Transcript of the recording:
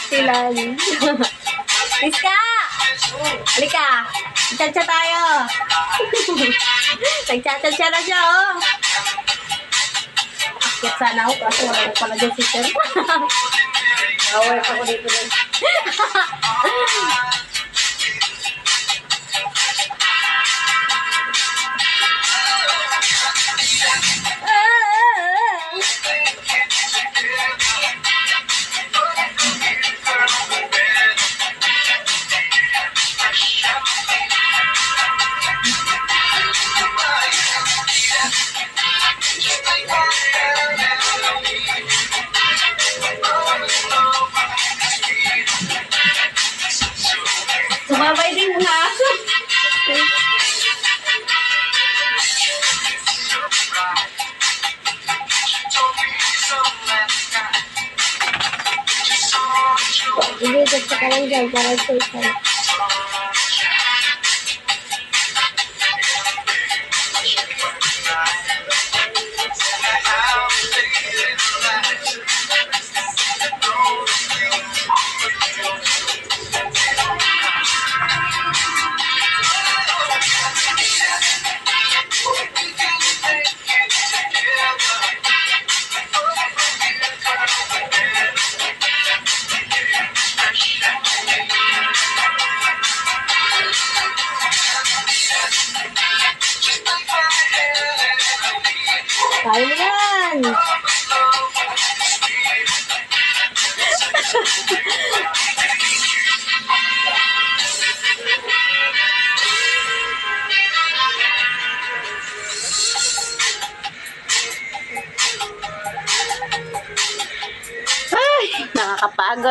Stilan. Iska! Halika! Chat-chat tayo! Nagchat-chat na siya, oh! Akyat sana ako kasi wala ko pala dyan si Sir. Away ako dito din. Sumabay din nga. Hindi, basta ka lang dyan para safe ka. Kaya mo yan! Ay, nakakapagod.